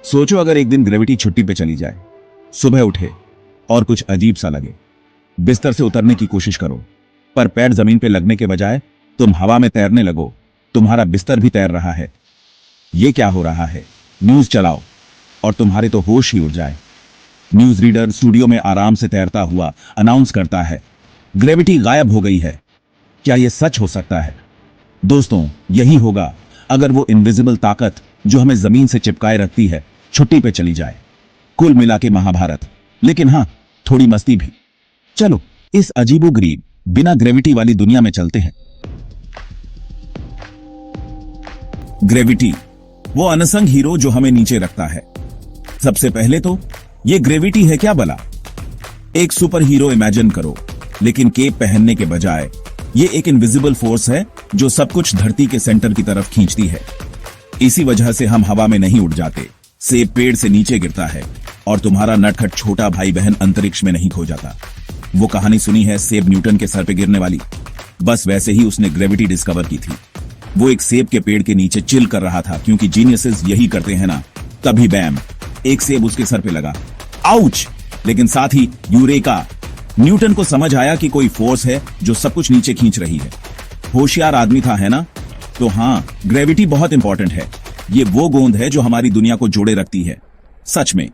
सोचो अगर एक दिन ग्रेविटी छुट्टी पे चली जाए, सुबह उठे और कुछ अजीब सा लगे। बिस्तर से उतरने की कोशिश करो, पर पैर जमीन पे लगने के बजाय तुम हवा में तैरने लगो। तुम्हारा बिस्तर भी तैर रहा है। ये क्या हो रहा है? न्यूज चलाओ और तुम्हारे तो होश ही उड़ जाए। न्यूज रीडर स्टूडियो में आराम से तैरता हुआ अनाउंस करता है, ग्रेविटी गायब हो गई है। क्या यह सच हो सकता है? दोस्तों, यही होगा अगर वो इनविजिबल ताकत जो हमें जमीन से चिपकाए रखती है छुट्टी पे चली जाए। कुल मिला के महाभारत, लेकिन हां, थोड़ी मस्ती भी। चलो इस अजीबोगरीब बिना ग्रेविटी वाली दुनिया में चलते हैं। ग्रेविटी, वो अनसंग हीरो जो हमें नीचे रखता है। सबसे पहले तो ये ग्रेविटी है क्या भला? एक सुपर हीरो इमेजिन करो, लेकिन केप पहनने के बजाय ये एक इनविजिबल फोर्स है जो सब कुछ धरती के सेंटर की तरफ खींचती है। इसी वजह से हम हवा में नहीं उड़ जाते, सेब पेड़ से नीचे गिरता है और तुम्हारा नटखट छोटा भाई बहन अंतरिक्ष में नहीं खो जाता। वो कहानी सुनी है सेब न्यूटन के सर पे गिरने वाली? बस वैसे ही उसने ग्रेविटी डिस्कवर की थी। वो एक सेब के पेड़ के नीचे चिल कर रहा था, क्योंकि जीनियसेस यही करते हैं ना। तभी बैम, एक सेब उसके सर पे लगा। आउच! लेकिन साथ ही यूरेका! न्यूटन को समझ आया कि कोई फोर्स है जो सब कुछ नीचे खींच रही है। होशियार आदमी था, है ना? तो हाँ, ग्रेविटी बहुत इंपॉर्टेंट है। ये वो गोंद है जो हमारी दुनिया को जोड़े रखती है। सच में।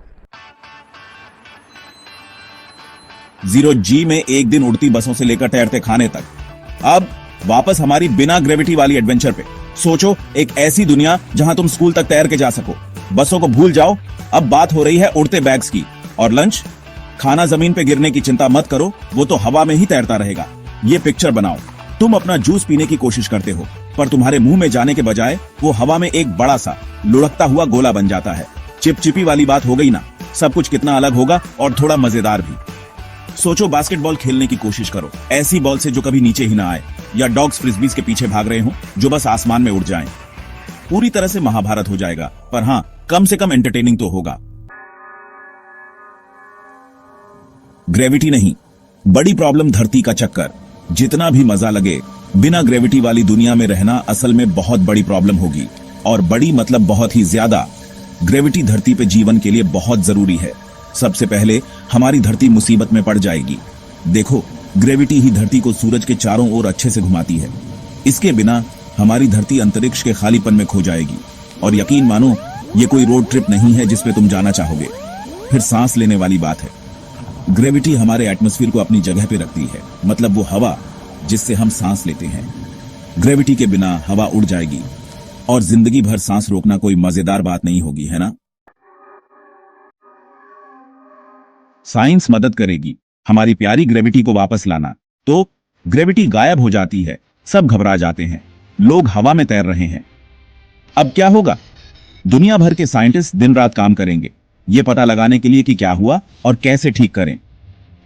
0G में एक दिन उड़ती बसों से लेकर तैरते खाने तक। अब वापस हमारी बिना ग्रेविटी वाली एडवेंचर पे। सोचो, एक ऐसी दुनिया जहां तुम स्कूल तक तैर के जा सको। बसों को भूल जाओ, अब बात हो रही है उड़ते बैग्स की। और लंच, खाना जमीन पे गिरने की चिंता मत करो, वो तो हवा में ही तैरता रहेगा। ये पिक्चर बनाओ, तुम अपना जूस पीने की कोशिश करते हो, पर तुम्हारे मुंह में जाने के बजाय वो हवा में एक बड़ा सा लुढ़कता हुआ गोला बन जाता है। चिपचिपी वाली बात हो गई ना? सब कुछ कितना अलग होगा और थोड़ा मजेदार भी। सोचो, बास्केटबॉल खेलने की कोशिश करो, ऐसी बॉल से जो कभी नीचे ही ना आए, या डॉग्स फ्रिस्बीज के पीछे भाग रहे हो जो बस आसमान में उड़ जाएं। पूरी तरह से महाभारत हो जाएगा, पर हाँ, कम से कम एंटरटेनिंग तो होगा। ग्रेविटी नहीं, बड़ी प्रॉब्लम धरती का चक्कर। जितना भी मजा लगे, बिना ग्रेविटी वाली दुनिया में रहना असल में बहुत बड़ी प्रॉब्लम होगी। और बड़ी मतलब बहुत ही ज्यादा। ग्रेविटी धरती पे जीवन के लिए बहुत जरूरी है। सबसे पहले हमारी धरती मुसीबत में पड़ जाएगी। देखो, ग्रेविटी ही धरती को सूरज के चारों ओर अच्छे से घुमाती है। इसके बिना हमारी धरती अंतरिक्ष के खालीपन में खो जाएगी। और यकीन मानो, ये कोई रोड ट्रिप नहीं है जिसपे तुम जाना चाहोगे। फिर सांस लेने वाली बात है। ग्रेविटी हमारे एटमॉस्फेयर को अपनी जगह पे रखती है, मतलब वो हवा जिससे हम सांस लेते हैं। ग्रेविटी के बिना हवा उड़ जाएगी और जिंदगी भर सांस रोकना कोई मजेदार बात नहीं होगी, है ना? साइंस मदद करेगी हमारी प्यारी ग्रेविटी को वापस लाना। तो ग्रेविटी गायब हो जाती है, सब घबरा जाते हैं, लोग हवा में तैर रहे हैं। अब क्या होगा? दुनिया भर के साइंटिस्ट दिन रात काम करेंगे यह पता लगाने के लिए कि क्या हुआ और कैसे ठीक करें।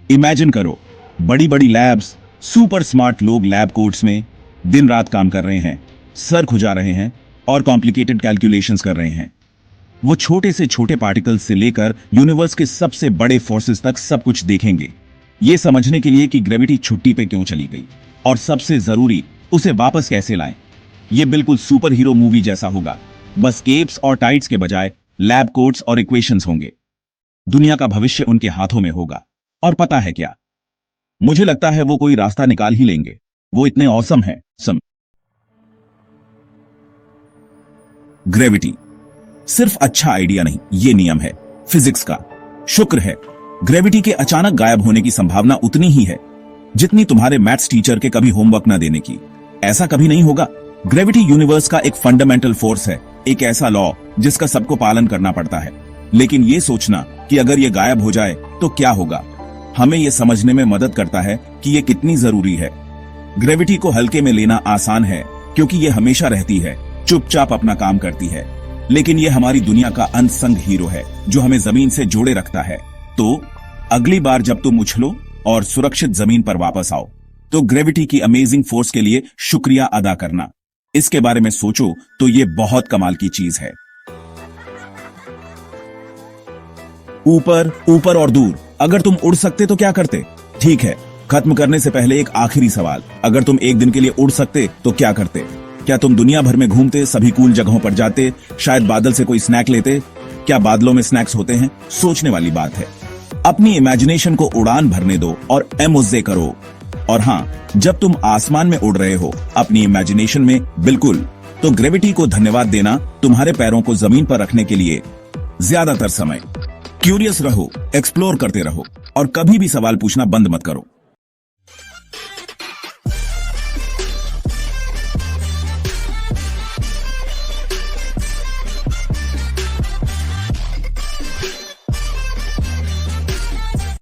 इमेजिन करो, बड़ी बड़ी लैब्स, सुपर स्मार्ट लोग लैब कोट्स में दिन रात काम कर रहे हैं, सर खुजा रहे हैं और कॉम्प्लिकेटेड कैलकुलेशंस कर रहे हैं। वो छोटे से छोटे पार्टिकल्स से लेकर यूनिवर्स के सबसे बड़े फोर्सेस तक सब कुछ देखेंगे, ये समझने के लिए कि ग्रेविटी छुट्टी पे क्यों चली गई और सबसे जरूरी, उसे वापस कैसे लाएं। ये बिल्कुल सुपर हीरो मूवी जैसा होगा, बस केप्स और टाइट्स के बजाय लैब कोट्स और इक्वेशंस होंगे। दुनिया का भविष्य उनके हाथों में होगा। और पता है क्या, मुझे लगता है वो कोई रास्ता निकाल ही लेंगे। वो इतने ऑसम है। ग्रेविटी सिर्फ अच्छा आइडिया नहीं, ये नियम है फिजिक्स का। शुक्र है, ग्रेविटी के अचानक गायब होने की संभावना उतनी ही है जितनी तुम्हारे मैथ्स टीचर के कभी होमवर्क न देने की। ऐसा कभी नहीं होगा। ग्रेविटी यूनिवर्स का एक फंडामेंटल फोर्स है, एक ऐसा लॉ जिसका सबको पालन करना पड़ता है। लेकिन ये सोचना कि अगर ये गायब हो जाए तो क्या होगा, हमें ये समझने में मदद करता है कि ये कितनी जरूरी है। ग्रेविटी को हल्के में लेना आसान है क्योंकि ये हमेशा रहती है, चुपचाप अपना काम करती है। लेकिन ये हमारी दुनिया का अनसंग हीरो है जो हमें जमीन से जोड़े रखता है। तो अगली बार जब तुम उछलो और सुरक्षित जमीन पर वापस आओ, तो ग्रेविटी की अमेजिंग फोर्स के लिए शुक्रिया अदा करना। इसके बारे में सोचो तो ये बहुत कमाल की चीज है। ऊपर, ऊपर और दूर। अगर तुम उड़ सकते तो क्या करते? ठीक है, खत्म करने से पहले एक आखिरी सवाल। अगर तुम एक दिन के लिए उड़ सकते तो क्या करते? क्या तुम दुनिया भर में घूमते, सभी कूल जगहों पर जाते, शायद बादल से कोई स्नैक लेते, क्या बादलों में स्नैक्स होते हैं? सोचने वाली बात है। अपनी इमेजिनेशन को उड़ान भरने दो और एमोजे करो। और हाँ, जब तुम आसमान में उड़ रहे हो अपनी इमेजिनेशन में, बिल्कुल, तो ग्रेविटी को धन्यवाद देना तुम्हारे पैरों को जमीन पर रखने के लिए। ज्यादातर समय क्यूरियस रहो, एक्सप्लोर करते रहो और कभी भी सवाल पूछना बंद मत करो।